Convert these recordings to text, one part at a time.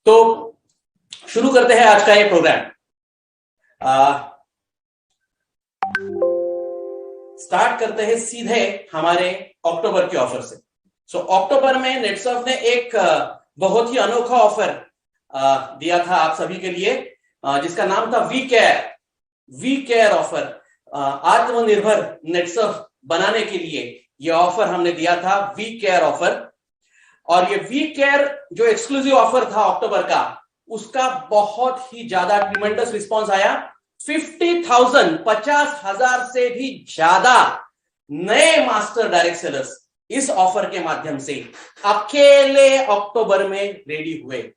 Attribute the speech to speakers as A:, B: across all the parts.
A: तो शुरू करते हैं आज का ये प्रोग्राम। स्टार्ट करते हैं सीधे हमारे अक्टूबर के ऑफर से। अक्टूबर में नेटसर्फ ने एक बहुत ही अनोखा ऑफर दिया था आप सभी के लिए, जिसका नाम था वी केयर ऑफर। आत्मनिर्भर नेटसर्फ बनाने के लिए ये ऑफर हमने दिया था, वी केयर ऑफर। और ये वी केयर जो एक्सक्लूसिव ऑफर था अक्टूबर का, उसका बहुत ही ज्यादा ट्रिमेंडस रिस्पॉन्स आया। 50,000 से भी ज्यादा नए मास्टर डायरेक्ट सेलर्स इस ऑफर के माध्यम से अकेले अक्टूबर में रेडी हुए।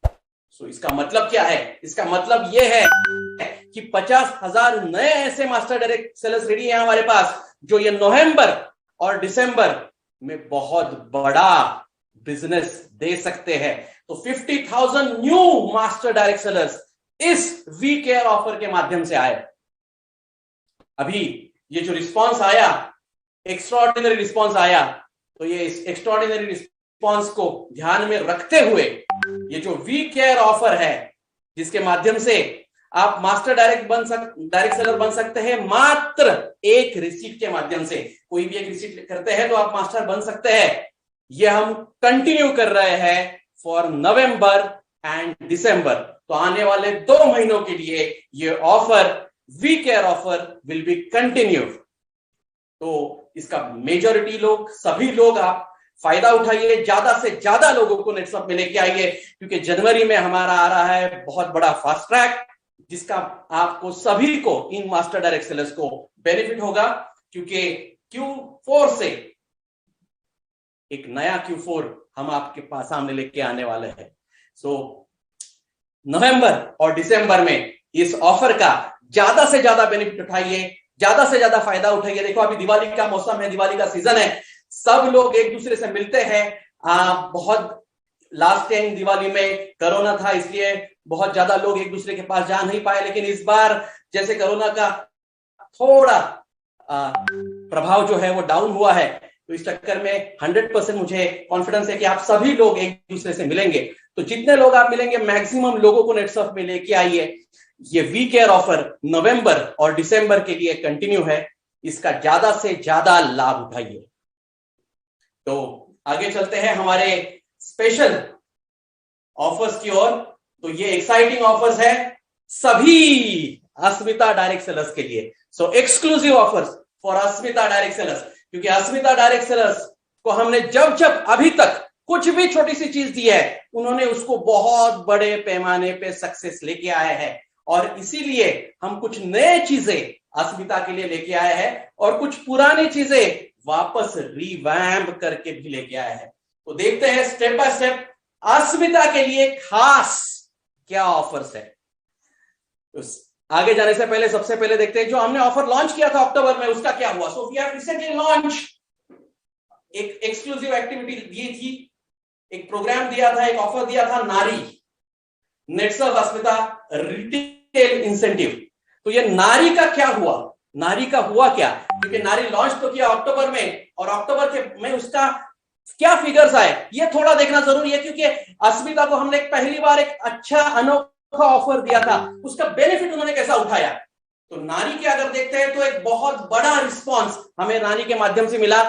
A: इसका मतलब क्या है? इसका मतलब यह है कि 50,000 नए ऐसे मास्टर डायरेक्ट सेलर्स रेडी हैं हमारे पास, जो ये नवंबर और दिसंबर में बहुत बड़ा बिजनेस दे सकते हैं। तो 50,000 न्यू मास्टर डायरेक्ट सेलर्स इस वी केयर ऑफर के माध्यम से आए। अभी ये जो रिस्पांस आया, एक्स्ट्राऑर्डिनरी रिस्पांस आया, तो ये इस एक्स्ट्राऑर्डिनरी रिस्पांस को ध्यान में रखते हुए ये जो वी केयर ऑफर है, जिसके माध्यम से आप मास्टर डायरेक्ट सेलर बन सकते हैं मात्र एक रिसीट के माध्यम से। कोई भी एक रिसीट करते हैं तो आप मास्टर बन सकते हैं। ये हम कंटिन्यू कर रहे हैं फॉर नवंबर एंड दिसंबर। तो आने वाले 2 महीनों के लिए ये offer, we care offer will be continue. तो इसका मेजॉरिटी लोग, सभी लोग आप फायदा उठाइए, ज्यादा से ज्यादा लोगों को नेटसर्फ में लेके आइए, क्योंकि जनवरी में हमारा आ रहा है बहुत बड़ा फास्ट ट्रैक, जिसका आपको सभी को, इन मास्टर डायरेक्ट सेलर्स को बेनिफिट होगा। क्योंकि Q4 से एक नया Q4 हम आपके पास सामने लेके आने वाले हैं। नवंबर और दिसंबर में इस ऑफर का ज्यादा से ज्यादा बेनिफिट उठाइए, ज्यादा से ज्यादा फायदा उठाइए। देखो अभी दिवाली का मौसम है, दिवाली का सीजन है, सब लोग एक दूसरे से मिलते हैं। बहुत लास्ट टाइम दिवाली में कोरोना था, इसलिए बहुत ज्यादा लोग एक दूसरे के पास जा नहीं पाए, लेकिन इस बार जैसे कोरोना का थोड़ा प्रभाव जो है वो डाउन हुआ है, तो इस चक्कर में 100% मुझे कॉन्फिडेंस है कि आप सभी लोग एक दूसरे से मिलेंगे। तो जितने लोग आप मिलेंगे, मैक्सिमम लोगों को नेटसर्फ में लेके आइए। ये वी केयर ऑफर नवंबर और दिसंबर के लिए कंटिन्यू है, इसका ज्यादा से ज्यादा लाभ उठाइए। तो आगे चलते हैं हमारे स्पेशल ऑफर्स की ओर। तो ये एक्साइटिंग ऑफर्स है सभी अस्मिता डायरेक्ट सेलर्स के लिए। Exclusive offers for Asmita direct sellers, क्योंकि अस्मिता डायरेक्ट सेलर्स को हमने जब अभी तक कुछ भी छोटी सी चीज दी है, उन्होंने उसको बहुत बड़े पैमाने पे सक्सेस लेके आए हैं। और इसीलिए हम कुछ नए चीजें अस्मिता के लिए लेके आए हैं और कुछ पुरानी चीजें वापस रिवैम्प करके भी लेके आए हैं। तो देखते हैं स्टेप बाय स्टेप अस्मिता के लिए खास क्या ऑफर्स है। तो आगे जाने से पहले सबसे पहले देखते हैं जो हमने ऑफर लॉन्च किया था अक्टूबर में, उसका क्या हुआ। So we have recently launch एक एक्सक्लूसिव एक्टिविटी दी थी, एक प्रोग्राम दिया था, एक ऑफर दिया था, नारी नेटसर्फ अस्मिता रिटेल इंसेंटिव। तो ये नारी का क्या हुआ, नारी का हुआ क्या, क्योंकि नारी लॉन्च तो किया अक्टूबर में, और अक्टूबर के में उसका क्या फिगर्स आए ये थोड़ा देखना जरूरी है, क्योंकि अस्मिता को हमने पहली बार एक अच्छा अनोखा ऑफर दिया था, उसका बेनिफिट उन्होंने कैसा उठाया। तो नारी के अगर देखते हैं तो एक बहुत बड़ा रिस्पांस हमें नारी के माध्यम से मिला।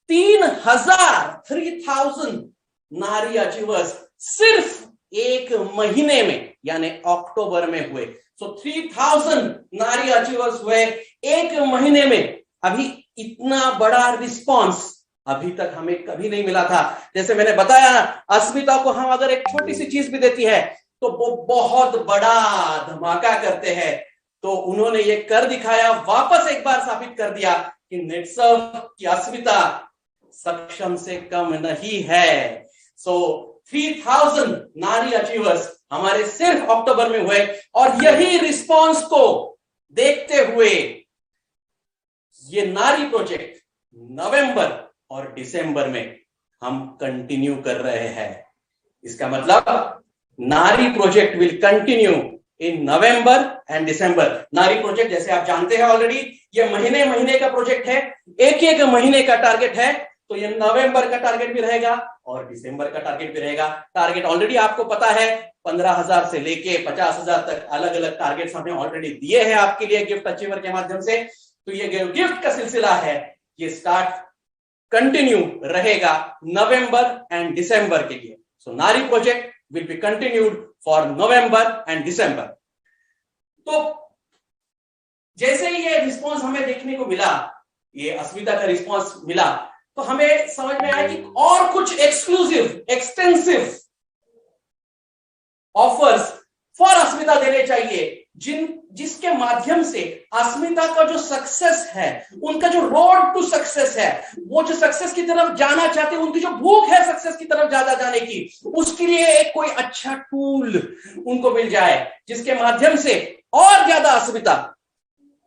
A: 3,000 नारी अचीवर्स सिर्फ एक महीने में, यानी अक्टूबर में हुए। 3,000 नारी अचीवर्स हुए एक महीने में। अभी इतना बड़ा रिस्पांस अभी तक हमें कभी नहीं मिला था। जैसे मैंने बताया, अस्मिता को हम अगर एक छोटी सी चीज भी देती है तो वो बहुत बड़ा धमाका करते हैं। तो उन्होंने ये कर दिखाया, वापस एक बार साबित कर दिया कि नेटसर्फ की अस्मिता सक्षम से कम नहीं है। 3,000 नारी अचीवर्स हमारे सिर्फ अक्टूबर में हुए, और यही रिस्पांस को देखते हुए ये नारी प्रोजेक्ट नवंबर और दिसंबर में हम कंटिन्यू कर रहे हैं। इसका मतलब Nari project will continue in November and December. Nari project जैसे आप जानते हैं ऑलरेडी, ये महीने महीने का प्रोजेक्ट है, एक एक महीने का टारगेट है। तो ये नवंबर का टारगेट भी रहेगा और दिसंबर का टारगेट भी रहेगा। टारगेट ऑलरेडी आपको पता है 15,000 से लेके 50,000 तक अलग अलग टारगेट्स हमने ऑलरेडी दिए हैं आपके लिए गिफ्ट अचीवर के माध्यम से। तो ये गिफ्ट का सिलसिला है ये स्टार्ट कंटिन्यू रहेगा नवंबर एंड दिसंबर के लिए। So Nari project will be continued for November and December. तो जैसे ही ये रिस्पॉन्स हमें देखने को मिला, ये अस्मिता का रिस्पॉन्स मिला, तो हमें समझ में आया कि और कुछ एक्सक्लूसिव एक्सटेंसिव ऑफर्स फॉर अस्मिता देने चाहिए, जिसके माध्यम से अस्मिता का जो सक्सेस है, उनका जो रोड टू सक्सेस है, वो जो सक्सेस की तरफ जाना चाहते हैं, उनकी जो भूख है सक्सेस की तरफ ज्यादा जाने की, उसके लिए एक कोई अच्छा टूल उनको मिल जाए, जिसके माध्यम से और ज्यादा अस्मिता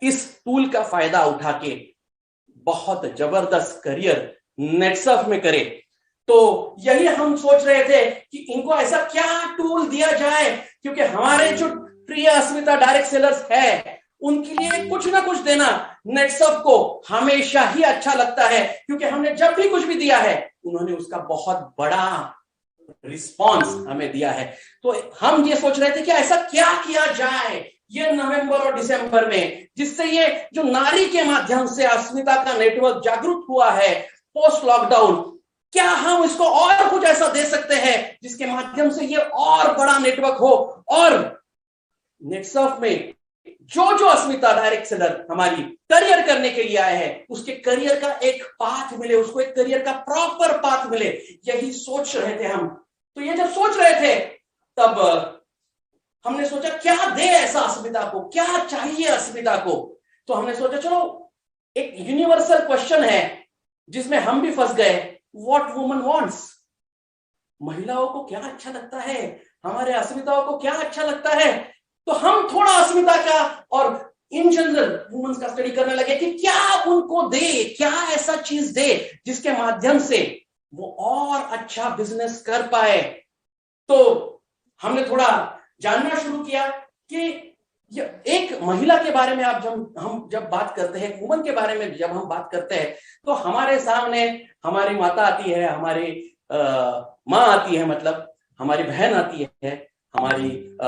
A: इस टूल का फायदा उठा के बहुत जबरदस्त करियर नेटसर्फ में करे। तो यही हम सोच रहे थे कि इनको ऐसा क्या टूल दिया जाए, क्योंकि हमारे जो प्रिय अस्मिता डायरेक्ट सेलर्स है उनके लिए कुछ ना कुछ देना नेटसर्फ को हमेशा ही अच्छा लगता है, क्योंकि हमने जब भी कुछ भी दिया है उन्होंने उसका बहुत बड़ा रिस्पॉन्स हमें दिया है। तो हम ये सोच रहे थे कि ऐसा क्या किया जाए ये नवंबर और दिसंबर में, जिससे ये जो नारी के माध्यम से अस्मिता का नेटवर्क जागरूक हुआ है पोस्ट लॉकडाउन, क्या हम इसको और कुछ ऐसा दे सकते हैं जिसके माध्यम से ये और बड़ा नेटवर्क हो, और नेटसर्फ में जो जो अस्मिता डायरेक्ट सेलर हमारी करियर करने के लिए आए हैं उसके करियर का एक पाथ मिले, उसको एक करियर का प्रॉपर पाथ मिले, यही सोच रहे थे हम। तो ये जब सोच रहे थे तब हमने सोचा क्या दे ऐसा अस्मिता को, क्या चाहिए अस्मिता को। तो हमने सोचा चलो एक यूनिवर्सल क्वेश्चन है जिसमें हम भी फंस गए, व्हाट वुमन वांट्स। महिलाओं को क्या अच्छा लगता है, हमारे अस्मिताओं को क्या अच्छा लगता है। तो हम थोड़ा अस्मिता का और इन जनरल वुमेन्स का स्टडी करने लगे कि क्या उनको दे, क्या ऐसा चीज दे जिसके माध्यम से वो और अच्छा बिजनेस कर पाए। तो हमने थोड़ा जानना शुरू किया कि एक महिला के बारे में हम जब बात करते हैं, वुमन के बारे में जब हम बात करते हैं, तो हमारे सामने हमारी माता आती है, हमारी माँ आती है, मतलब हमारी बहन आती है, हमारी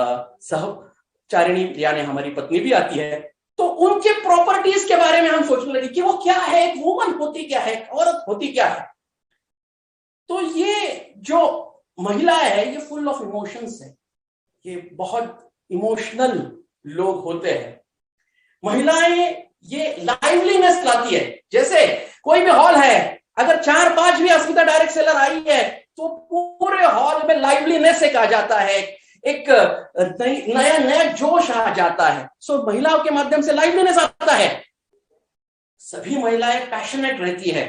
A: सहचारिणी यानी हमारी पत्नी भी आती है। तो उनके प्रॉपर्टीज के बारे में हम सोचने लगे कि वो क्या है, एक वुमन होती क्या है, एक औरत होती क्या है। तो ये जो महिला है ये फुल ऑफ इमोशंस है, ये बहुत इमोशनल लोग होते हैं। महिलाएं ये लाइवलीनेस लाती है। जैसे कोई भी हॉल है, अगर 4-5 भी अस्मिता डायरेक्ट सेलर आई है तो पूरे हॉल में लाइवलीनेस एक आ जाता है, एक नया जोश आ जाता है। सो महिलाओं के माध्यम से लाइवलीनेस आता है। सभी महिलाएं पैशनेट रहती है,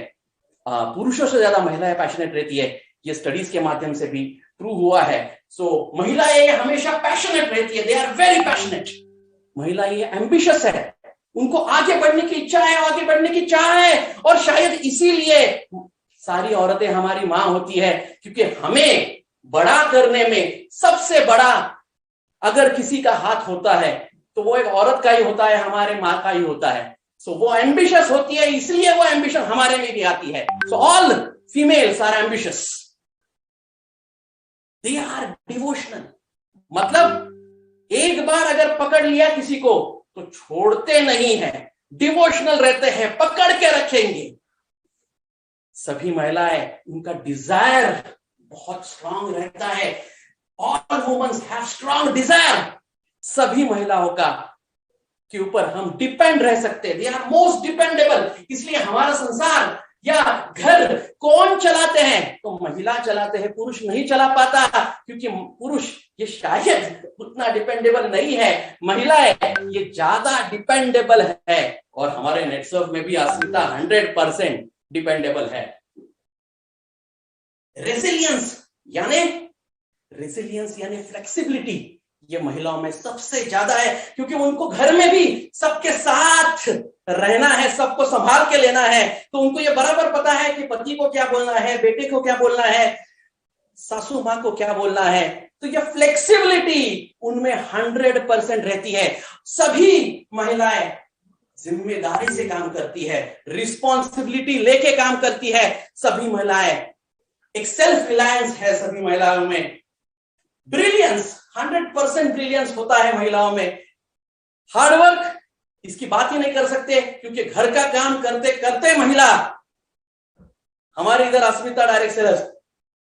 A: पुरुषों से ज्यादा महिलाएं पैशनेट रहती है, ये स्टडीज के माध्यम से भी ट्रू हुआ है। सो महिलाएं हमेशा पैशनेट रहती है, दे आर वेरी पैशनेट। महिलाएं एम्बिशियस है, उनको आगे बढ़ने की इच्छा है, आगे बढ़ने की चाह है, और शायद इसीलिए सारी औरतें हमारी मां होती है, क्योंकि हमें बड़ा करने में सबसे बड़ा अगर किसी का हाथ होता है तो वो एक औरत का ही होता है, हमारे मां का ही होता है। सो वो एम्बिशियस होती है, इसलिए वो एम्बिशन हमारे में भी आती है। So all females are ambitious, they are devotional. मतलब एक बार अगर पकड़ लिया किसी को तो छोड़ते नहीं है, डिवोशनल रहते हैं, पकड़ के रखेंगे। सभी महिलाएं, उनका डिजायर बहुत स्ट्रांग रहता है। All womens have strong desire. सभी महिलाओं का के ऊपर हम डिपेंड रह सकते हैं, दे आर मोस्ट डिपेंडेबल। इसलिए हमारा संसार या घर कौन चलाते हैं, तो महिला चलाते हैं, पुरुष नहीं चला पाता, क्योंकि पुरुष ये शायद उतना डिपेंडेबल नहीं है, महिलाएं ये ज्यादा डिपेंडेबल है। और हमारे नेटसर्फ में भी अस्मिता 100% डिपेंडेबल है। रेसिलियंस यानी फ्लेक्सिबिलिटी, ये महिलाओं में सबसे ज्यादा है, क्योंकि उनको घर में भी सबके साथ रहना है, सबको संभाल के लेना है। तो उनको ये बराबर पता है कि पति को क्या बोलना है, बेटे को क्या बोलना है, सासू मां को क्या बोलना है। तो ये फ्लेक्सिबिलिटी उनमें 100% रहती है। सभी महिलाएं जिम्मेदारी से काम करती है, रिस्पॉन्सिबिलिटी लेके काम करती है सभी महिलाएं। एक सेल्फ रिलायंस है सभी महिलाओं में, ब्रिलियंस 100% ब्रिलियंस होता है महिलाओं में। हार्डवर्क इसकी बात ही नहीं कर सकते, क्योंकि घर का काम करते करते महिला, हमारे इधर अस्मिता डायरेक्ट सेलर्स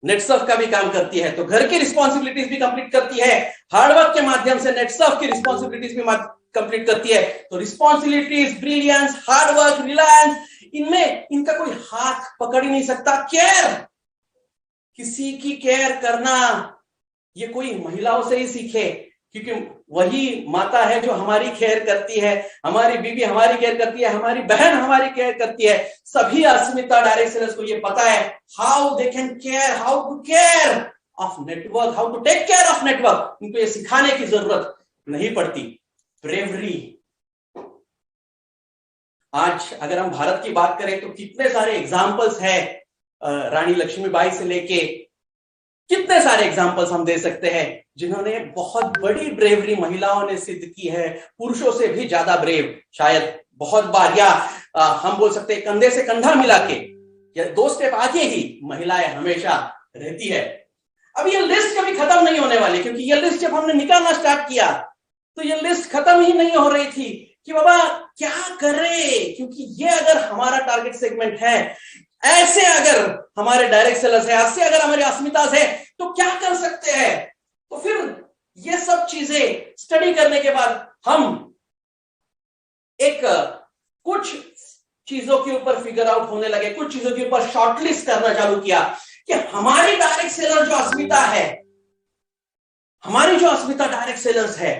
A: नेटसर्फ का भी काम करती है, तो घर की रिस्पॉन्सिबिलिटीज भी कंप्लीट करती है, हार्डवर्क के माध्यम से नेटसर्फ की रिस्पॉन्सिबिलिटीज भी कंप्लीट करती है। तो रिस्पॉन्सिबिलिटीज, ब्रिलियंस, हार्डवर्क, रिलायंस, इनमें इनका कोई हाथ पकड़ ही नहीं सकता। केयर, किसी की केयर करना, ये कोई महिलाओं से ही सीखे, क्योंकि वही माता है जो हमारी केयर करती है, हमारी बीवी हमारी केयर करती है, हमारी बहन हमारी केयर करती है। सभी अस्मिता डायरेक्ट सेलर्स को ये पता है how they can care, how to care of network, how to take care of network. इनको ये सिखाने की जरूरत नहीं पड़ती। ब्रेवरी, आज अगर हम भारत की बात करें तो कितने सारे एग्जाम्पल्स हैं, रानी लक्ष्मीबाई से लेके कितने सारे एग्जाम्पल्स हम दे सकते हैं जिन्होंने बहुत बड़ी ब्रेवरी महिलाओं ने सिद्ध की है, पुरुषों से भी ज्यादा ब्रेव शायद बहुत बार, या हम बोल सकते हैं कंधे से कंधा मिला के या 2 स्टेप आगे ही महिलाएं हमेशा रहती है। अब ये लिस्ट कभी खत्म नहीं होने वाली, क्योंकि ये लिस्ट जब हमने निकालना स्टार्ट किया तो ये लिस्ट खत्म ही नहीं हो रही थी कि बाबा क्या करें, क्योंकि ये अगर हमारा टारगेट सेगमेंट है, ऐसे अगर हमारे डायरेक्ट सेलर्स है, ऐसे अगर हमारे अस्मितास है, तो क्या कर सकते हैं। तो फिर ये सब चीजें स्टडी करने के बाद हम एक कुछ चीजों के ऊपर फिगर आउट होने लगे, कुछ चीजों के ऊपर शॉर्टलिस्ट करना चालू किया कि हमारी डायरेक्ट सेलर जो अस्मिता है, हमारी जो अस्मिता डायरेक्ट सेलर्स है,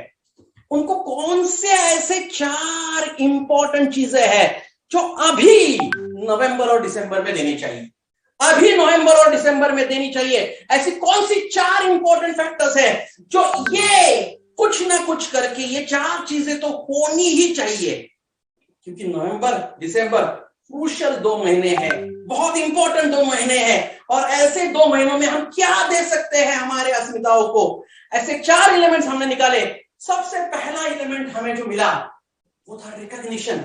A: उनको कौन से ऐसे 4 इंपॉर्टेंट चीजें हैं जो अभी नवंबर और दिसंबर में देनी चाहिए, अभी नवंबर और दिसंबर में देनी चाहिए। ऐसी कौन सी 4 इंपॉर्टेंट फैक्टर्स है जो ये कुछ ना कुछ करके ये 4 चीजें तो होनी ही चाहिए, क्योंकि नवंबर दिसंबर क्रूशियल 2 महीने हैं, बहुत इंपॉर्टेंट 2 महीने हैं, और ऐसे 2 महीनों में हम क्या दे सकते हैं हमारे अस्मिताओं को। ऐसे 4 एलिमेंट्स हमने निकाले। सबसे पहला एलिमेंट हमें जो मिला वो था रिकॉग्निशन।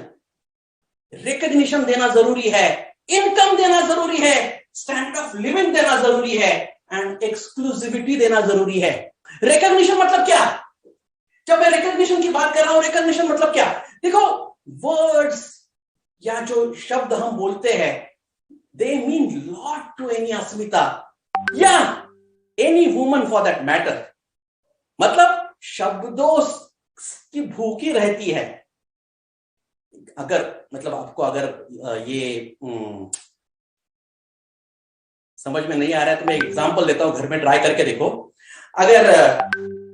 A: रिकॉग्निशन देना जरूरी है, इनकम देना जरूरी है, स्टैंडर्ड ऑफ लिविंग देना जरूरी है, एंड एक्सक्लूसिविटी देना जरूरी है। रिकॉग्निशन मतलब क्या? जब मैं रिकॉग्निशन की बात कर रहा हूं, रिकॉग्निशन मतलब क्या? देखो, वर्ड्स या जो शब्द हम बोलते हैं, they mean lot to any Asmita या any woman for that matter. मतलब शब्दों की भूखी रहती है। अगर मतलब आपको अगर ये समझ में नहीं आ रहा है तो मैं एक एग्जांपल देता हूं, घर में ट्राई करके देखो। अगर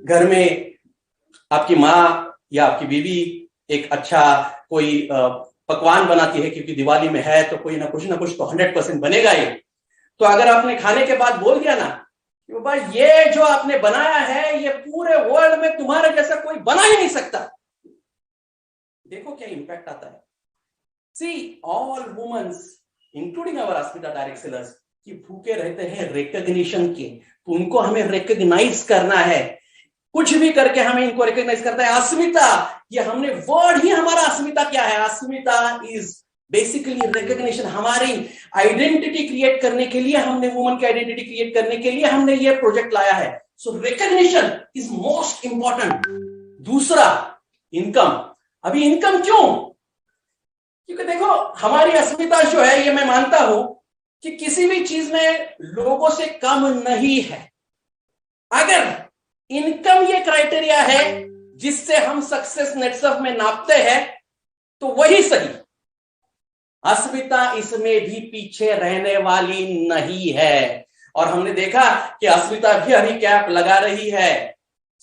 A: घर में आपकी माँ या आपकी बीवी एक अच्छा कोई पकवान बनाती है, क्योंकि दिवाली में है तो कोई ना कुछ तो 100% बनेगा ही, तो अगर आपने खाने के बाद बोल दिया ना कि भाई ये जो आपने बनाया है ये पूरे वर्ल्ड में तुम्हारे जैसा कोई बना ही नहीं सकता, देखो क्या इंपैक्ट आता है। See, all womens including our Asmita direct sellers कि भूखे रहते हैं रिकॉग्निशन के, तो उनको हमें रिकॉग्नाइज करना है, कुछ भी करके हमें इनको रिकॉग्नाइज करता है। अस्मिता, ये हमने वर्ड ही हमारा अस्मिता क्या है? अस्मिता इज बेसिकली रिकॉग्निशन। हमारी आइडेंटिटी क्रिएट करने के लिए, हमने वुमन की आइडेंटिटी क्रिएट करने के लिए हमने ये प्रोजेक्ट लाया है। सो रिकॉग्निशन इज मोस्ट इंपॉर्टेंट। दूसरा, इनकम। अभी इनकम क्यों? क्योंकि देखो, हमारी अस्मिता जो है, ये मैं मानता हूं कि किसी भी चीज में लोगों से कम नहीं है। अगर इनकम ये क्राइटेरिया है जिससे हम सक्सेस नेटसर्फ में नापते हैं, तो वही सही। अस्मिता इसमें भी पीछे रहने वाली नहीं है, और हमने देखा कि अस्मिता भी हरी कैप लगा रही है।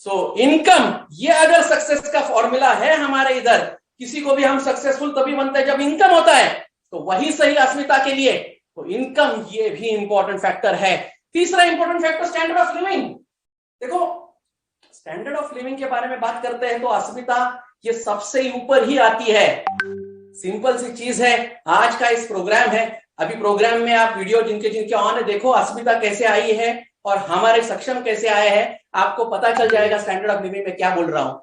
A: सो इनकम, ये अगर सक्सेस का फॉर्मूला है हमारे इधर, किसी को भी हम सक्सेसफुल तभी बनते हैं जब इनकम होता है, तो वही सही अस्मिता के लिए। तो इनकम ये भी इंपॉर्टेंट फैक्टर है। तीसरा important factor standard of living. देखो, स्टैंडर्ड ऑफ लिविंग के बारे में बात करते हैं तो अस्मिता ये सबसे ऊपर ही आती है। सिंपल सी चीज है, आज का इस प्रोग्राम है, अभी प्रोग्राम में आप वीडियो जिनके ऑन है देखो, अस्मिता कैसे आई है और हमारे सक्षम कैसे आए हैं, आपको पता चल जाएगा स्टैंडर्ड ऑफ लिविंग में क्या बोल रहा हूं।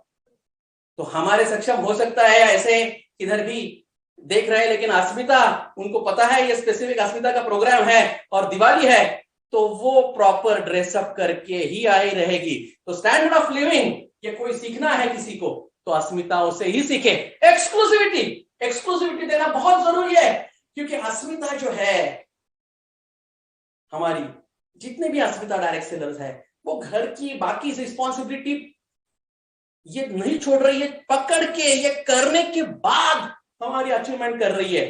A: तो हमारे सक्षम हो सकता है ऐसे इधर भी देख रहे हैं, लेकिन अस्मिता, उनको पता है ये स्पेसिफिक अस्मिता का प्रोग्राम है और दिवाली है, तो वो प्रॉपर ड्रेसअप करके ही आई रहेगी। तो स्टैंडर्ड ऑफ लिविंग ये कोई सीखना है किसी को तो अस्मिताओं से ही सीखे। एक्सक्लूसिविटी देना बहुत जरूरी है, क्योंकि अस्मिता जो है, हमारी जितने भी अस्मिता डायरेक्ट सेलर्स है, वो घर की बाकी रिस्पॉन्सिबिलिटी ये नहीं छोड़ रही है, पकड़ के ये करने के बाद हमारी अचीवमेंट कर रही है।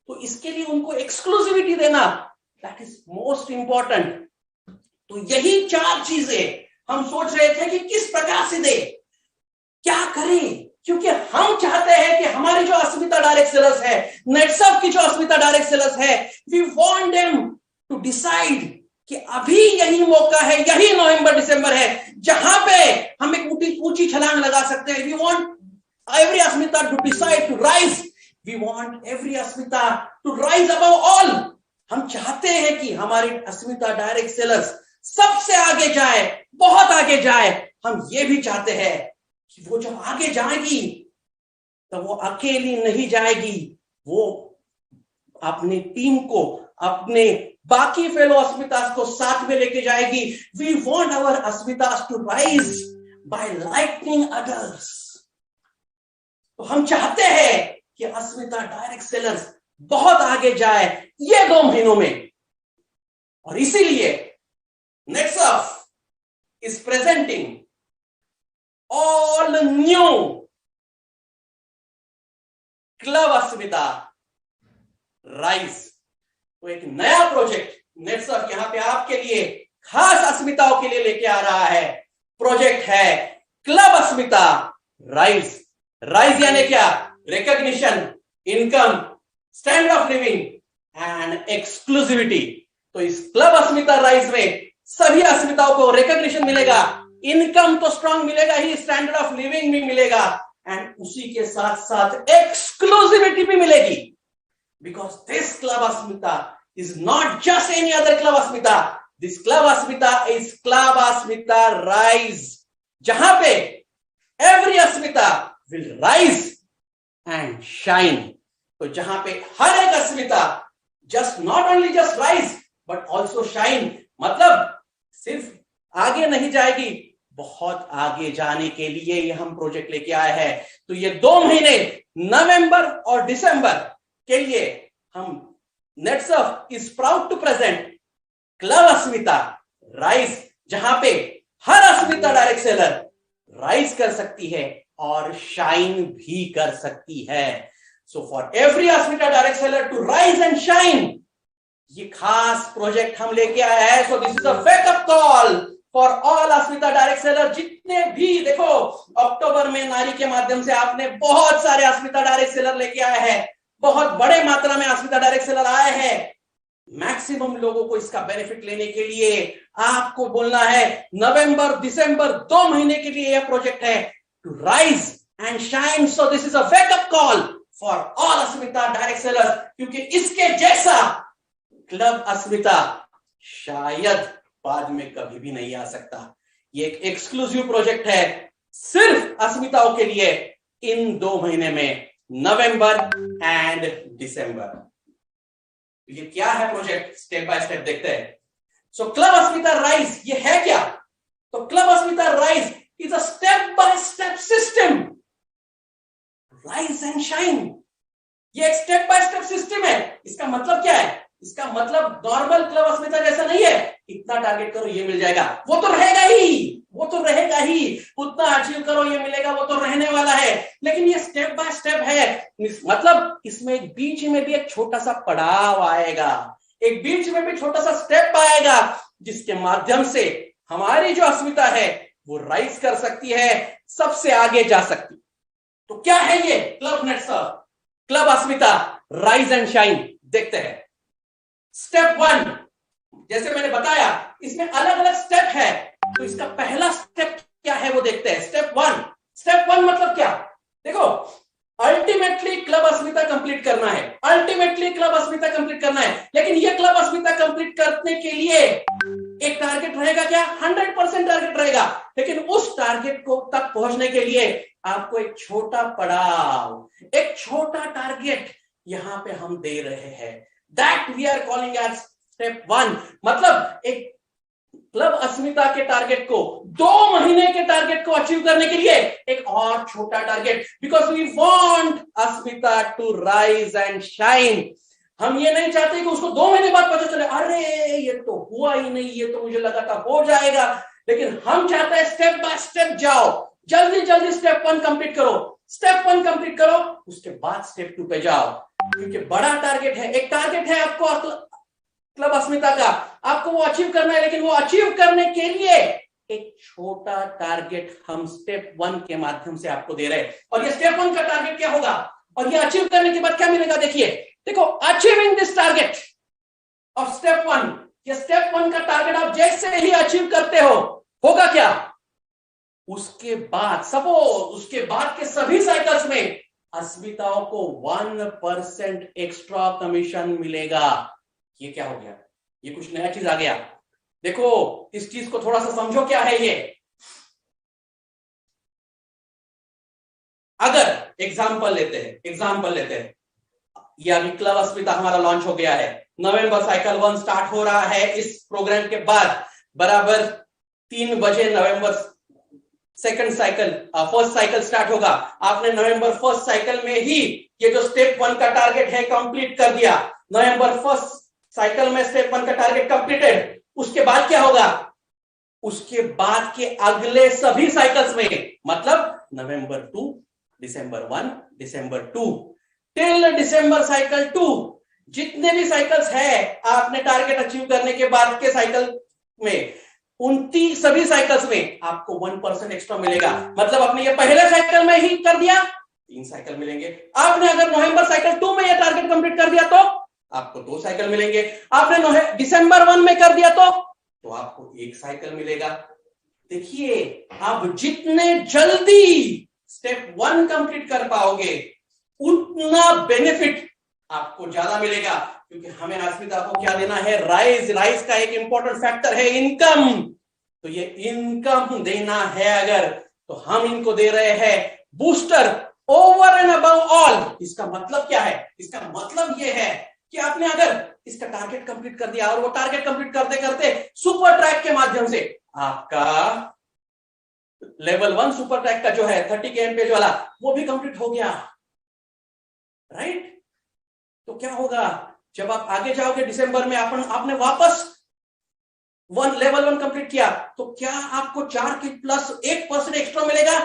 A: तो इसके लिए उनको एक्सक्लूसिविटी देना, दैट इज मोस्ट इंपॉर्टेंट। तो यही 4 चीजें हम सोच रहे थे कि किस प्रकार से दे, क्या करें, क्योंकि हम चाहते हैं कि हमारी जो अस्मिता डायरेक्ट सेलर्स है, नेटसर्फ की जो अस्मिता डायरेक्ट सेलर्स है, we want them to decide कि अभी यही मौका है, यही नवंबर दिसंबर है जहां पे हम एक ऊंची छलांग लगा सकते हैं। We want every Asmita to decide to rise, we want every Asmita to rise above all. हम चाहते हैं कि हमारी अस्मिता डायरेक्ट सेलर्स सबसे आगे जाए, बहुत आगे जाए। हम ये भी चाहते हैं कि वो जब आगे जाएगी तो वो अकेली नहीं जाएगी, वो अपनी टीम को, अपने बाकी फेलो अस्मितास को साथ में लेके जाएगी। We want our Asmitas to rise by lightning others. तो हम चाहते हैं कि अस्मिता डायरेक्ट सेलर्स बहुत आगे जाए ये 2 महीनों में, और इसीलिए Netsurf is presenting all new club Asmita rise. तो एक नया प्रोजेक्ट नेटसर्फ यहां पे आपके लिए, खास अस्मिताओं के लिए लेके आ रहा है। प्रोजेक्ट है क्लब अस्मिता राइज। राइज यानी क्या? Recognition, income, standard of living and exclusivity. तो इस क्लब अस्मिता राइज में सभी अस्मिताओं को रिकॉग्निशन मिलेगा, इनकम तो स्ट्रांग मिलेगा ही, स्टैंडर्ड ऑफ लिविंग भी मिलेगा, एंड उसी के साथ साथ एक्सक्लूसिविटी भी मिलेगी। Because this club Asmita is not just any other club Asmita, this club Asmita is club Asmita rise, जहां पे every Asmita will rise and shine. तो जहां पे हर एक Asmita just not only just rise but also shine, मतलब सिर्फ आगे नहीं जाएगी, बहुत आगे जाने के लिए ये हम प्रोजेक्ट लेके आए हैं। तो ये 2 महीने नवंबर और दिसंबर के लिए हम Netsurf is proud to present club Asmita rise, जहां पे हर अस्मिता डायरेक्ट सेलर राइज कर सकती है और शाइन भी कर सकती है। So for every Asmita direct seller to rise and shine, ये खास प्रोजेक्ट हम लेके आए हैं। So this is a wake up call for all Asmita direct seller. जितने भी, देखो अक्टूबर में नारी के माध्यम से आपने बहुत सारे अस्मिता डायरेक्ट सेलर लेके आए हैं, बहुत बड़े मात्रा में अस्मिता डायरेक्ट सेलर आए हैं। मैक्सिमम लोगों को इसका बेनिफिट लेने के लिए आपको बोलना है, नवंबर दिसंबर 2 महीने के लिए यह प्रोजेक्ट है to rise and shine. So this is a wake up call for all Asmita direct seller, क्योंकि इसके जैसा क्लब अस्मिता शायद बाद में कभी भी नहीं आ सकता। ये एक एक्सक्लूसिव प्रोजेक्ट है सिर्फ अस्मिताओं के लिए इन 2 महीने में, नवंबर एंड दिसंबर। ये क्या है प्रोजेक्ट, स्टेप बाय स्टेप देखते हैं। सो क्लब अस्मिता राइज ये है क्या? तो club Asmita rise is a step by step system, rise and shine. ये एक स्टेप बाय स्टेप सिस्टम है। इसका मतलब क्या है? इसका मतलब नॉर्मल क्लब अस्मिता जैसा नहीं है, इतना टारगेट करो ये मिल जाएगा, वो तो रहेगा ही, वो तो रहेगा ही, उतना अचीव करो ये मिलेगा, वो तो रहने वाला है। लेकिन ये स्टेप बाय स्टेप है, मतलब इसमें एक बीच में भी एक छोटा सा पड़ाव आएगा, एक बीच में भी छोटा सा स्टेप आएगा, जिसके माध्यम से हमारी जो अस्मिता है वो राइज कर सकती है, सबसे आगे जा सकती। तो क्या है ये club Netsurf club Asmita rise and shine? देखते हैं। स्टेप 1, जैसे मैंने बताया इसमें अलग अलग स्टेप है, तो इसका पहला स्टेप क्या है वो देखते हैं। स्टेप 1 मतलब क्या? देखो, अल्टीमेटली क्लब अस्मिता कंप्लीट करना है, अल्टीमेटली क्लब अस्मिता कंप्लीट करना है, लेकिन ये क्लब अस्मिता कंप्लीट करने के लिए एक टारगेट रहेगा क्या? 100% टारगेट रहेगा, लेकिन उस टारगेट को तक पहुंचने के लिए आपको एक छोटा पड़ाव, एक छोटा टारगेट यहां पे हम दे रहे हैं। That we are calling as step 1। मतलब एक क्लब अस्मिता के टारगेट को, 2 महीने के टारगेट को अचीव करने के लिए एक और छोटा target, because we want Asmita to rise and shine. हम ये नहीं चाहते कि उसको 2 महीने बाद पता चले अरे ये तो हुआ ही नहीं, ये तो मुझे लगा था हो जाएगा, लेकिन हम चाहते हैं स्टेप बाय स्टेप जाओ, जल्दी जल्दी स्टेप 1 कंप्लीट करो, स्टेप 1 कंप्लीट करो, उसके बाद स्टेप 2 पे जाओ, क्योंकि बड़ा टारगेट है। एक टारगेट है आपको क्लब अस्मिता का, आपको वो अचीव करना है, लेकिन वो अचीव करने के लिए एक छोटा टारगेट हम स्टेप 1 के माध्यम से आपको दे रहे हैं। और ये स्टेप 1 का टारगेट क्या होगा और ये अचीव करने के बाद क्या मिलेगा? देखो, achieving this target of step 1, ये स्टेप 1 का टारगेट आप जैसे ही अचीव करते हो, होगा क्या? उसके बाद सपोज उसके बाद के सभी साइकिल्स में अस्मिताओं को 1% एक्स्ट्रा कमीशन मिलेगा। ये क्या हो गया? ये कुछ नया चीज आ गया। देखो, इस चीज को थोड़ा सा समझो, क्या है ये। अगर एग्जाम्पल लेते हैं, ये अभी क्लब अस्मिता हमारा लॉन्च हो गया है, नवंबर साइकिल 1 स्टार्ट हो रहा है। इस प्रोग्राम के बाद बराबर 3 बजे नवंबर फर्स्ट साइकिल स्टार्ट होगा। आपने नवंबर फर्स्ट साइकिल में ही ये जो स्टेप 1 का टारगेट है कंप्लीट कर दिया। नवंबर फर्स्ट साइकिल में स्टेप 1 का टारगेट कंप्लीटेड। उसके बाद क्या होगा? उसके बाद के अगले सभी साइकिल्स में, मतलब नवंबर 2, दिसंबर 1, दिसंबर 2 टिल दिसंबर साइकिल 2, जितने भी साइकिल्स है आपने टारगेट अचीव करने के बाद के साइकिल में, उन सभी साइकिल्स में आपको 1% एक्स्ट्रा मिलेगा। मतलब आपने ये पहले साइकिल में ही कर दिया, 3 साइकिल मिलेंगे। आपने अगर नवंबर साइकिल 2 में ये टारगेट कंप्लीट कर दिया तो आपको 2 साइकिल मिलेंगे। आपने दिसंबर 1 में कर दिया तो आपको 1 साइकिल मिलेगा। देखिए, आप जितने जल्दी स्टेप 1 कंप्लीट कर पाओगे उतना बेनिफिट आपको ज्यादा मिलेगा, क्योंकि हमें अस्मिता को क्या देना है? राइज का एक इंपॉर्टेंट फैक्टर है इनकम। तो ये इनकम देना है अगर, तो हम इनको दे रहे हैं booster over and above all. इसका मतलब क्या है? इसका मतलब ये है कि आपने अगर इसका टारगेट कंप्लीट कर दिया और वो टारगेट कंप्लीट करते करते सुपर ट्रैक के माध्यम से आपका लेवल 1 सुपर ट्रैक का जो है 30 के एमपेज वाला, वो भी कंप्लीट हो गया, राइट? तो क्या होगा जब आप आगे जाओगे दिसंबर में, आपने वापस लेवल 1 कंप्लीट किया, तो क्या आपको 4 के प्लस 1% एक्स्ट्रा मिलेगा?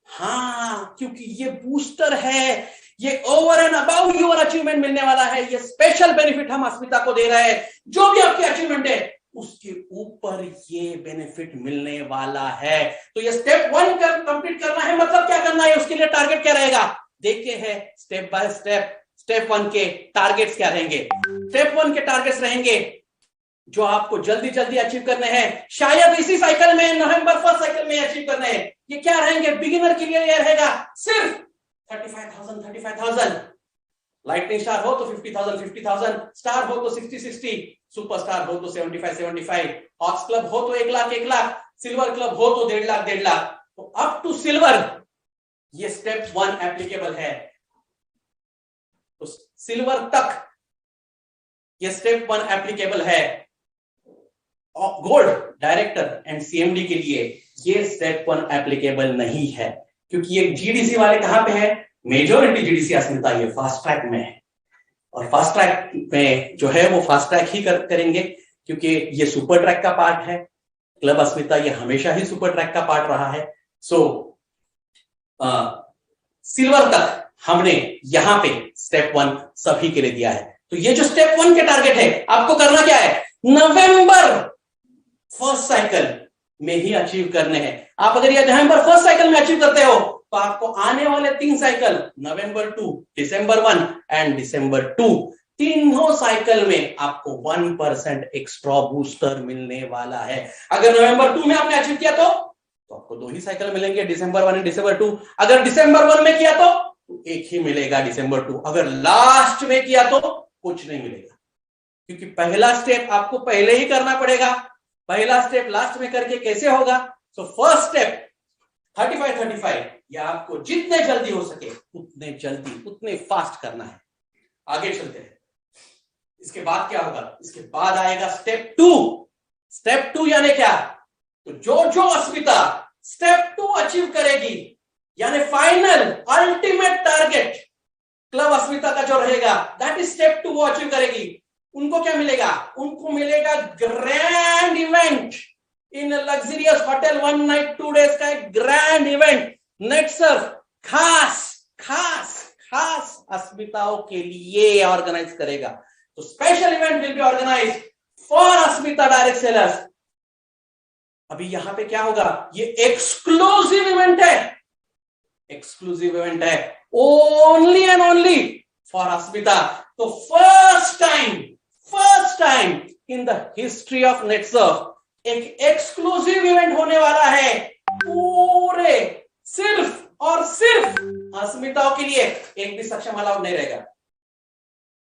A: हाँ, क्योंकि ये बूस्टर है, ये over and above your achievement मिलने वाला है। ये स्पेशल बेनिफिट हम अस्मिता को दे रहे हैं। जो भी आपकी अचीवमेंट है उसके ऊपर ये बेनिफिट मिलने वाला है। तो ये स्टेप 1 कंप्लीट करना है, मतलब क्या करना है? उसके लिए टारगेट क्या रहेगा? देखे हैं स्टेप बाय स्टेप 1 के टारगेट्स क्या रहेंगे। स्टेप 1 के टारगेट्स रहेंगे जो आपको जल्दी जल्दी अचीव करने हैं, शायद इसी साइकिल में, नवंबर फर्स्ट साइकिल में अचीव करने हैं। ये क्या रहेंगे? बिगिनर के लिए ये रहेगा सिर्फ 35,000। लाइटनिंग स्टार हो तो 50,000, स्टार हो तो 60, सुपर स्टार हो तो 75, हॉक्स क्लब हो तो 1,00,000, सिल्वर क्लब हो तो 1.5 लाख। तो अप टू सिल्वर ये स्टेप 1 एप्लीकेबल है। तो सिल्वर तक ये स्टेप 1 एप्लीकेबल है। गोल्ड, डायरेक्टर एंड सीएमडी के लिए ये स्टेप 1 एप्लीकेबल नहीं है, क्योंकि ये जीडीसी वाले कहां पे है? मेजॉरिटी जीडीसी अस्मिता ये फास्ट ट्रैक में है, और फास्ट ट्रैक में जो है वो फास्ट ट्रैक ही करेंगे, क्योंकि ये सुपर ट्रैक का पार्ट है। क्लब अस्मिता ये हमेशा ही सुपर ट्रैक का पार्ट रहा है। सो सिल्वर तक हमने यहां पे स्टेप 1 सभी के लिए दिया है। तो ये जो स्टेप 1 के टारगेट है, आपको करना क्या है? नवंबर फर्स्ट साइकिल में ही अचीव करने हैं। आप अगर ये नवंबर फर्स्ट साइकिल में अचीव करते हो तो आपको आने वाले 3 साइकिल, नवंबर 2, दिसंबर 1 एंड दिसंबर 2, तीनों साइकिल में आपको 1% एक्स्ट्रा बूस्टर मिलने वाला है। अगर नवंबर 2 में आपने अचीव किया तो आपको 2 ही साइकिल मिलेंगे, दिसंबर 1 एंड दिसंबर 2। अगर दिसंबर 1 में किया तो 1 ही मिलेगा, दिसंबर 2। अगर लास्ट में किया तो कुछ नहीं मिलेगा। क्योंकि पहला स्टेप आपको पहले ही करना पड़ेगा, पहला स्टेप लास्ट में करके कैसे होगा। सो फर्स्ट स्टेप 35-35, या आपको जितने जल्दी हो सके उतने जल्दी, उतने फास्ट करना है। आगे चलते हैं। इसके बाद क्या होगा, इसके बाद आएगा स्टेप 2। स्टेप 2 यानी क्या, तो जो अस्मिता स्टेप 2 अचीव करेगी, यानी फाइनल अल्टीमेट टारगेट क्लब अस्मिता का जो रहेगा, दैट इज स्टेप 2, वो अचीव करेगी, उनको क्या मिलेगा, उनको मिलेगा grand event in luxurious hotel, 1 night 2 days का एक ग्रैंड इवेंट नेट सर्फ खास खास खास अस्मिताओं के लिए ऑर्गेनाइज करेगा। तो special event will be organise for Asmita direct sellers. अभी यहां पे क्या होगा, ये एक्सक्लूसिव इवेंट है, एक्सक्लूसिव इवेंट है, only and only for Asmita. तो first time in the history of Netsurf एक एक्सक्लूसिव इवेंट होने वाला है, पूरे सिर्फ और सिर्फ अस्मिताओं के लिए। एक भी सक्षम अलाउड नहीं रहेगा,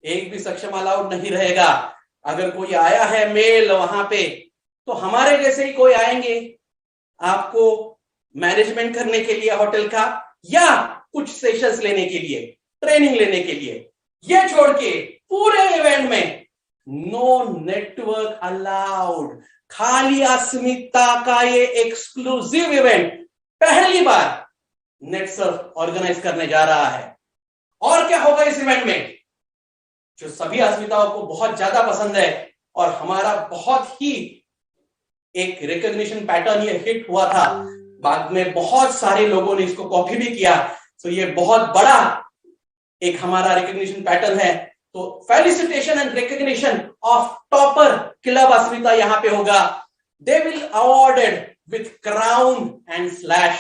A: एक भी सक्षम अलाउड नहीं रहेगा। अगर कोई आया है मेल वहां पे, तो हमारे जैसे ही कोई आएंगे आपको मैनेजमेंट करने के लिए होटल का, या कुछ सेशंस लेने के लिए, ट्रेनिंग लेने के लिए। ये छोड़ के पूरे इवेंट में नो नेटवर्क अलाउड, खाली अस्मिता का ये एक्सक्लूसिव इवेंट पहली बार नेटसर्फ ऑर्गेनाइज करने जा रहा है। और क्या होगा इस इवेंट में, जो सभी अस्मिताओं को बहुत ज्यादा पसंद है और हमारा बहुत ही एक रिकॉग्निशन पैटर्न ये हिट हुआ था, बाद में बहुत सारे लोगों ने इसको कॉपी भी किया। तो ये बहुत बड़ा एक हमारा रिकॉग्निशन पैटर्न है। तो felicitation and recognition of topper club Asmita यहां पे होगा। They will awarded with crown and slash.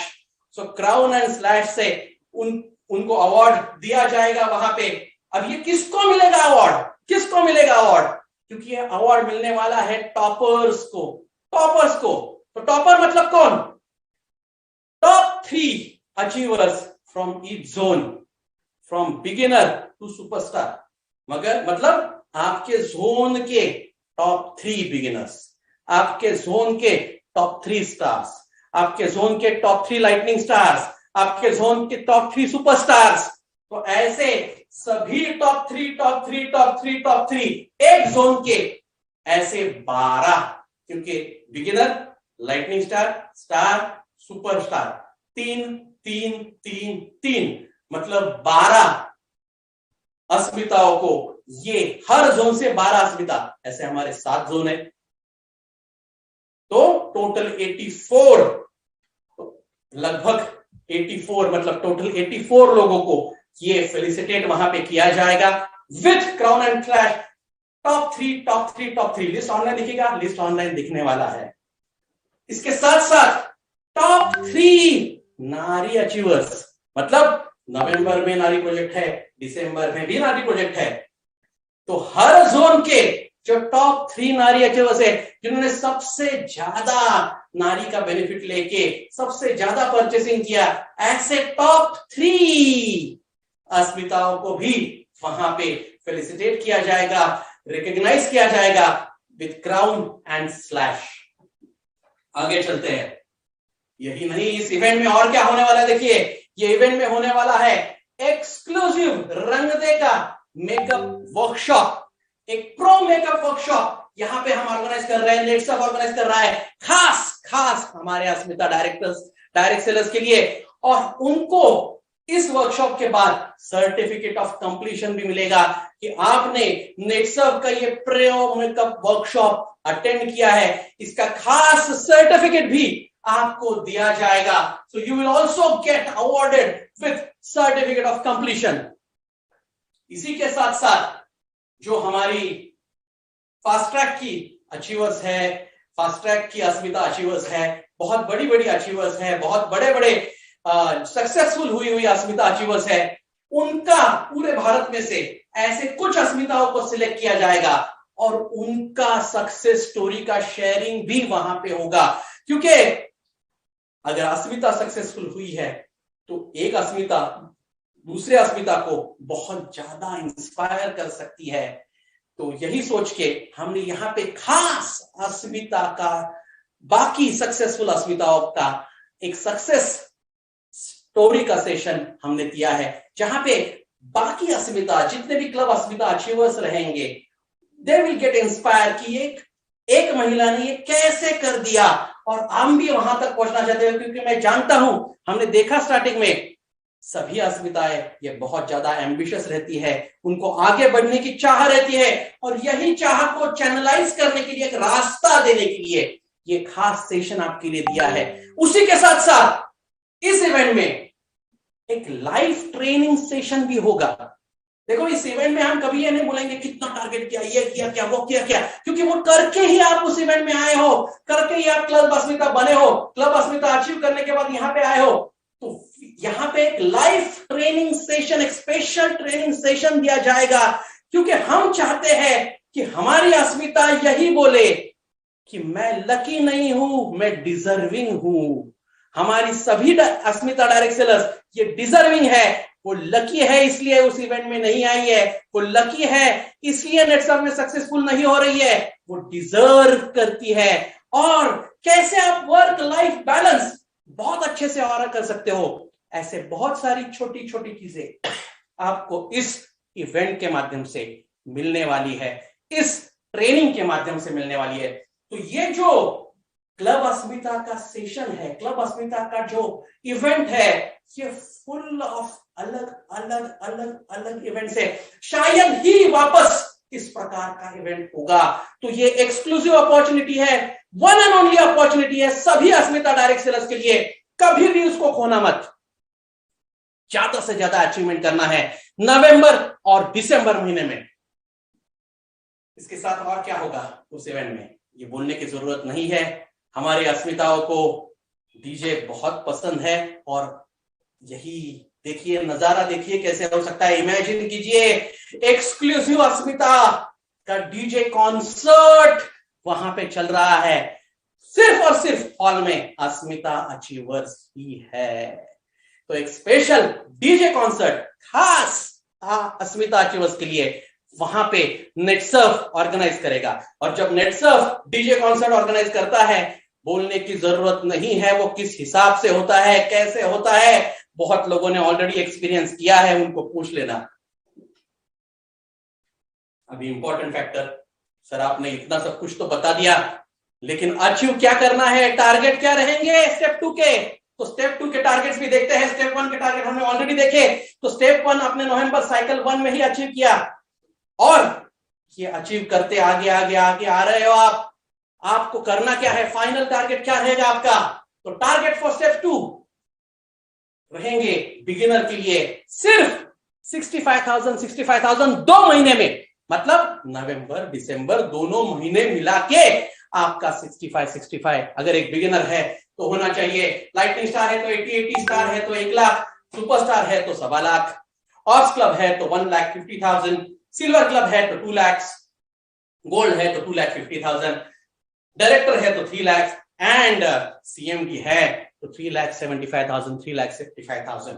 A: So crown and slash से उनको अवार्ड दिया जाएगा वहां पे। अब ये किसको मिलेगा अवार्ड, किसको मिलेगा अवार्ड, क्योंकि ये अवार्ड मिलने वाला है टॉपर्स को, टॉपर्स को। तो टॉपर मतलब कौन, top 3 achievers from each zone, from beginner to superstar. मगर मतलब आपके जोन के टॉप 3 बिगिनर्स, आपके जोन के टॉप 3 स्टार्स, आपके जोन के टॉप 3 लाइटनिंग स्टार्स, आपके जोन के टॉप 3 सुपरस्टार्स। तो ऐसे सभी टॉप 3 एक जोन के ऐसे 12, क्योंकि beginner, lightning star, star, superstar, 3 मतलब 12 अस्मिताओं को, ये हर जोन से 12 अस्मिता, ऐसे हमारे 7 जोन है, तो टोटल 84, लगभग 84 मतलब टोटल 84 लोगों को ये फेलिसिटेट वहां पे किया जाएगा with crown and flash. Top 3 list online दिखेगा, लिस्ट ऑनलाइन दिखने वाला है। इसके साथ साथ टॉप 3 नारी अचीवर्स, मतलब नवंबर में नारी प्रोजेक्ट है, दिसंबर में भी नारी प्रोजेक्ट है। तो हर जोन के जो टॉप 3 नारी अचीवर्स है, जिन्होंने सबसे ज्यादा नारी का बेनिफिट लेके सबसे ज्यादा परचेसिंग किया, ऐसे टॉप 3 अस्मिताओं को भी वहां पे फेलिसिटेट किया जाएगा, रिकॉग्नाइज किया जाएगा विद क्राउन एंड स्लैश। आगे चलते हैं। यही नहीं, इस इवेंट में और क्या होने वाला है, देखिए ये इवेंट में होने वाला है एक्सक्लूसिव रंगदे का मेकअप वर्कशॉप, एक प्रो मेकअप वर्कशॉप यहां पे हम ऑर्गेनाइज कर रहे हैं, नेटसर्फ ऑर्गेनाइज कर रहा है खास हमारे अस्मिता डायरेक्ट सेलर्स के लिए। और उनको इस वर्कशॉप के बाद सर्टिफिकेट ऑफ कंप्लीशन भी मिलेगा कि आपने नेटसर्फ का ये प्रो मेकअप वर्कशॉप अटेंड किया है, इसका खास सर्टिफिकेट भी आपको दिया जाएगा। So you will also get awarded with certificate of completion. इसी के साथ साथ जो हमारी फास्ट ट्रैक की अचीवर्स है, फास्ट ट्रैक की अस्मिता अचीवर्स है, बहुत बड़ी बड़ी अचीवर्स है, बहुत बड़े बड़े सक्सेसफुल हुई अस्मिता अचीवर्स है, उनका पूरे भारत में से ऐसे कुछ अस्मिताओं को सिलेक्ट किया जाएगा और उनका सक्सेस स्टोरी का शेयरिंग भी वहां पे होगा। क्योंकि अगर अस्मिता सक्सेसफुल हुई है तो एक अस्मिता दूसरे अस्मिता को बहुत ज्यादा इंस्पायर कर सकती है, तो यही सोच के हमने यहाँ पे खास अस्मिता का, बाकी सक्सेसफुल अस्मिताओं का एक सक्सेस स्टोरी का सेशन हमने दिया है, जहां पे बाकी अस्मिता, जितने भी क्लब अस्मिता अचीवर्स रहेंगे, दे विल गेट इंस्पायर कि एक महिला ने ये कैसे कर दिया और हम भी वहां तक पहुंचना चाहते हैं। क्योंकि मैं जानता हूं, हमने देखा स्टार्टिंग में, सभी अस्मिताएं ये बहुत ज्यादा एम्बिशियस रहती है, उनको आगे बढ़ने की चाह रहती है, और यही चाह को चैनलाइज करने के लिए, एक रास्ता देने के लिए ये खास सेशन आपके लिए दिया है। उसी के साथ साथ इस इवेंट में एक लाइव ट्रेनिंग सेशन भी होगा। देखो, इस इवेंट में हम कभी ये नहीं बोलेंगे कितना टारगेट किया, ये किया क्या, वो किया क्या, क्योंकि वो करके ही आप उस इवेंट में आए हो, करके ही आप क्लब अस्मिता बने हो, क्लब अस्मिता अचीव करने के बाद यहाँ पे आए हो। तो यहाँ पे एक लाइव ट्रेनिंग सेशन, एक स्पेशल ट्रेनिंग सेशन दिया जाएगा, क्योंकि हम चाहते हैं कि हमारी अस्मिता यही बोले कि मैं लकी नहीं हूं, मैं डिजर्विंग हूं। हमारी सभी अस्मिता डायरेक्ट सेलर्स ये डिजर्विंग है, वो लकी है इसलिए उस इवेंट में नहीं आई है, वो लकी है इसलिए नेटसर्फ में सक्सेसफुल नहीं हो रही है, वो डिजर्व करती है। और कैसे आप वर्क लाइफ बैलेंस बहुत अच्छे से और कर सकते हो, ऐसे बहुत सारी छोटी छोटी चीजें आपको इस इवेंट के माध्यम से मिलने वाली है, इस ट्रेनिंग के माध्यम से मिलने वाली है। तो ये जो क्लब अस्मिता का सेशन है, क्लब अस्मिता का जो इवेंट है, ये फुल ऑफ अलग अलग अलग अलग इवेंट्स है। शायद ही वापस इस प्रकार का इवेंट होगा। तो ये एक्सक्लूसिव अपॉर्चुनिटी है, वन एंड ओनली अपॉर्चुनिटी है सभी अस्मिता डायरेक्ट सेलर्स के लिए। कभी भी उसको खोना मत। ज्यादा से ज्यादा अचीवमेंट करना है नवंबर और दिसंबर महीने में। इसके साथ और क्या होगा उस इवेंट में, ये बोलने की जरूरत नहीं है। हमारे अस्मिताओं को डीजे बहुत पसंद है, और यही देखिए, नजारा देखिए कैसे हो सकता है। इमेजिन कीजिए, एक्सक्लूसिव अस्मिता का डीजे कॉन्सर्ट वहां पे चल रहा है, सिर्फ और सिर्फ हॉल में अस्मिता अचीवर्स ही है। तो एक स्पेशल डीजे कॉन्सर्ट खास अस्मिता अचीवर्स के लिए वहां पे नेटसर्फ ऑर्गेनाइज करेगा। और जब नेटसर्फ डीजे कॉन्सर्ट ऑर्गेनाइज करता है, बोलने की जरूरत नहीं है वो किस हिसाब से होता है, कैसे होता है। बहुत लोगों ने ऑलरेडी एक्सपीरियंस किया है, उनको पूछ लेना। अभी इंपॉर्टेंट फैक्टर, सर आपने इतना सब कुछ तो बता दिया, लेकिन अचीव क्या करना है, टारगेट क्या रहेंगे स्टेप 2 के। तो स्टेप 2 के टारगेट्स भी देखते हैं। स्टेप 1 के टारगेट हमने ऑलरेडी देखे। तो स्टेप 1 आपने नवंबर साइकिल 1 में ही अचीव किया, और ये अचीव करते आगे आगे आगे आ रहे हो आप। आपको करना क्या है, फाइनल टारगेट क्या रहेगा आपका। तो टारगेट फॉर स्टेप 2 रहेंगे बिगिनर के लिए सिर्फ 65,000 2 महीने में, मतलब नवंबर दिसंबर दोनों महीने मिला के आपका 65 अगर एक बिगिनर है तो होना चाहिए। लाइटनिंग स्टार है तो 80 स्टार है तो 1 लाख, सुपरस्टार है तो 1.25 लाख, ऑर्स क्लब है तो 1,50,000, सिल्वर क्लब है तो 2 लाख, गोल्ड है तो 2,50,000, डायरेक्टर है तो 3 लाख, एंड सीएमडी है तो 3,75,000, 3,65,000।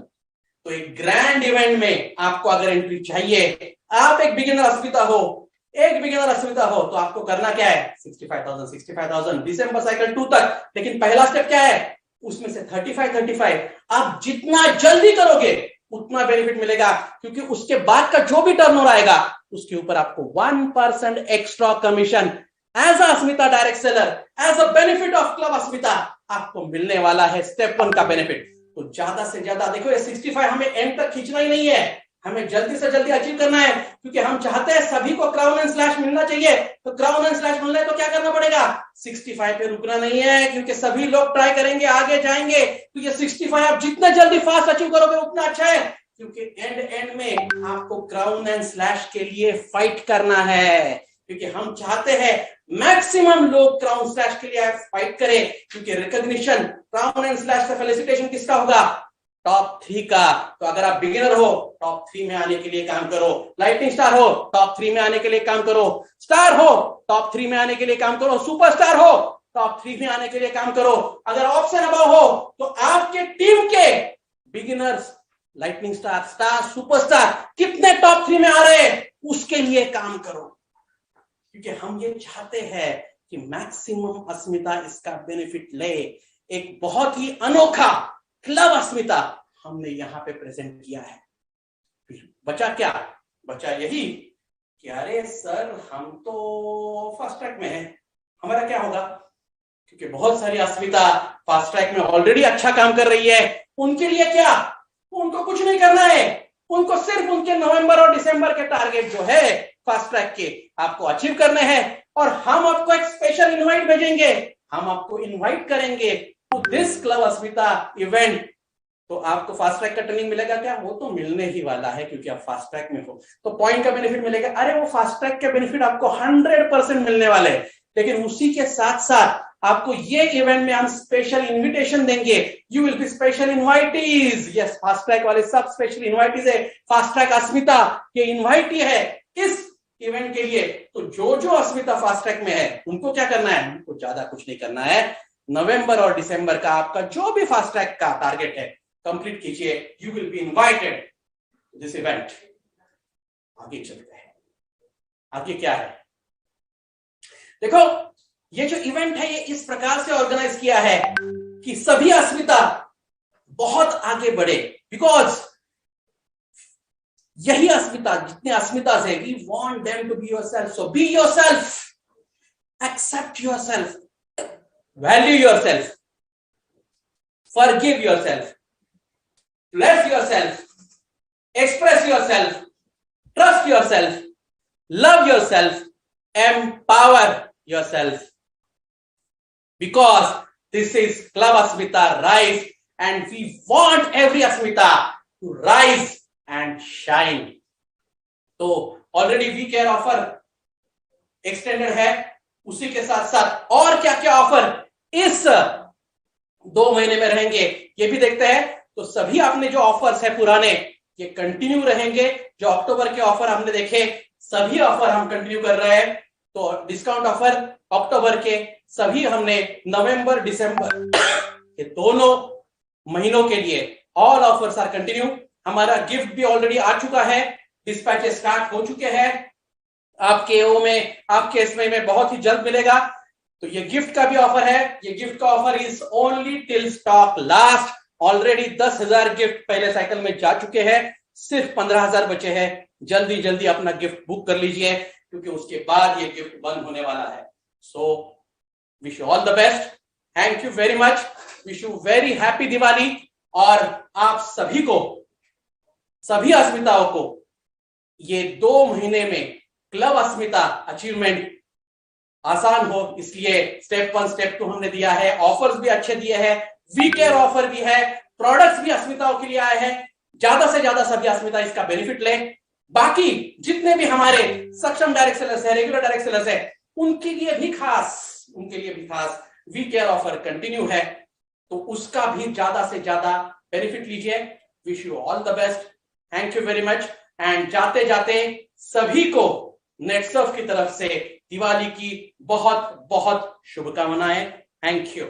A: तो एक ग्रैंड इवेंट में आपको अगर एंट्री चाहिए, आप एक बिगिनर अस्मिता हो, तो आपको करना क्या है, 65,000 दिसंबर साइकिल 2 तक। लेकिन पहला स्टेप क्या है, उसमें से 35 आप जितना जल्दी करोगे उतना बेनिफिट मिलेगा, क्योंकि उसके बाद का जो भी टर्नओवर आएगा उसके ऊपर आपको 1% extra commission as a Asmita direct seller, as a benefit of club Asmita आपको मिलने वाला है। स्टेप 1 का बेनिफिट। तो ज्यादा से ज्यादा देखो, ये 65 हमें एंड तक खींचना ही नहीं है, हमें जल्दी से जल्दी अचीव करना है, क्योंकि हम चाहते हैं सभी को क्राउन एंड स्लैश मिलना चाहिए। तो क्राउन एंड स्लैश मिलना है तो क्या करना पड़ेगा, 65 पे रुकना नहीं है, क्योंकि सभी लोग ट्राई करेंगे, आगे जाएंगे। तो ये 65 आप जितना जल्दी फास्ट अचीव करोगे उतना अच्छा है, क्योंकि एंड में आपको क्राउन एंड स्लैश के लिए फाइट करना है, क्योंकि हम चाहते हैं मैक्सिमम लोग क्राउन स्लैश के लिए फाइट करें, क्योंकि रिकॉग्निशन क्राउन एंड स्लैश से फेलिसिटेशन किसका होगा, टॉप 3 का। तो अगर आप बिगिनर हो, टॉप 3 में आने के लिए काम करो, लाइटनिंग स्टार हो, टॉप 3 में आने के लिए काम करो, स्टार हो, टॉप 3 में आने के लिए काम करो, सुपरस्टार हो, टॉप 3 में आने के लिए काम करो। अगर ऑप्शन अबव हो तो आपके टीम के beginners, lightning star, star, superstar कितने टॉप 3 में आ रहे हैं उसके लिए काम करो। क्योंकि हम ये चाहते हैं कि मैक्सिमम अस्मिता इसका बेनिफिट ले। एक बहुत ही अनोखा क्लब अस्मिता हमने यहाँ पे प्रेजेंट किया है। बचा क्या? बचा यही कि अरे सर हम तो फास्ट ट्रैक में हैं, हमारा क्या होगा? क्योंकि बहुत सारी अस्मिता फास्ट ट्रैक में ऑलरेडी अच्छा काम कर रही है। उनके लिए क्या? उनको कुछ नहीं करना है, उनको सिर्फ उनके नवंबर और दिसंबर के टारगेट जो है फास्ट ट्रैक के आपको अचीव करने हैं। और हम आपको एक स्पेशल इनवाइट भेजेंगे, हम आपको इनवाइट करेंगे to this club Asmita event. तो आपको फास्ट ट्रैक का ट्रेनिंग मिलेगा क्या? वो तो मिलने ही वाला है क्योंकि आप फास्ट ट्रैक में हो, तो पॉइंट का बेनिफिट मिलेगा। अरे वो फास्ट ट्रैक के बेनिफिट आपको 100% मिलने वाले हैं, लेकिन उसी के साथ साथ आपको ये इवेंट में हम स्पेशल इनविटेशन देंगे। You will be special invitees. Yes, fast track वाले सब स्पेशल इनवाइटीज है। फास्ट ट्रैक अस्मिता के इनवाइटी है इस इवेंट के लिए। तो जो जो अस्मिता फास्ट ट्रैक में है उनको क्या करना है? उनको ज्यादा कुछ नहीं करना है। नवंबर और दिसंबर का आपका जो भी फास्ट ट्रैक का टारगेट है कंप्लीट कीजिए। You will be invited this event. आगे चलते हैं, आगे क्या है? देखो, ये जो इवेंट है ये इस प्रकार से ऑर्गेनाइज किया है कि सभी अस्मिता बहुत आगे बढ़े। बिकॉज यही अस्मिता, जितने अस्मिता से we want them to be yourself. So be yourself, accept yourself, value yourself, forgive yourself, bless yourself, express yourself, trust yourself, love yourself, empower yourself. Because this is Club Asmita Rise, and we want every Asmita to rise and shine. तो already we care offer extended है, उसी के साथ साथ और क्या क्या offer इस 2 महीने में रहेंगे ये भी देखते हैं। तो सभी आपने जो ऑफर्स है पुराने ये कंटिन्यू रहेंगे। जो अक्टूबर के ऑफर हमने देखे सभी ऑफर हम कंटिन्यू कर रहे हैं। तो डिस्काउंट ऑफर अक्टूबर के सभी हमने नवंबर दिसंबर ये दोनों महीनों के लिए ऑल ऑफर्स आर कंटिन्यू। हमारा गिफ्ट भी ऑलरेडी आ चुका है, डिस्पैचेस स्टार्ट हो चुके हैं आपके ओ में, आपके एसएमआई में बहुत ही जल्द मिलेगा। तो ये गिफ्ट का भी ऑफर है। ये गिफ्ट का offer is only till stock last. Already 10,000 gift पहले साइकिल में जा चुके हैं, सिर्फ 15,000 बचे हैं। जल्दी जल्दी अपना गिफ्ट बुक कर लीजिए क्योंकि उसके बाद ये गिफ्ट बंद होने वाला है। So wish you all the best, thank you very much, wish you very happy Diwali. और आप सभी को, सभी अस्मिताओं को ये 2 महीने में क्लब अस्मिता अचीवमेंट आसान हो, इसलिए स्टेप 1 स्टेप 2 हमने दिया है। ऑफर्स भी अच्छे दिए हैं, वी केयर ऑफर भी है, प्रोडक्ट्स भी अस्मिताओं के लिए आए हैं। ज्यादा से ज्यादा सभी अस्मिता इसका बेनिफिट ले। बाकी जितने भी हमारे सक्षम डायरेक्ट सेलर्स है, रेगुलर डायरेक्ट सेलर्स है, उनके लिए भी खास वी केयर ऑफर कंटिन्यू है। तो उसका भी ज्यादा से ज्यादा बेनिफिट लीजिए। Wish you all the best, thank you very much. And जाते जाते सभी को नेटसर्फ की तरफ से दिवाली की बहुत बहुत शुभकामनाएं। Thank you.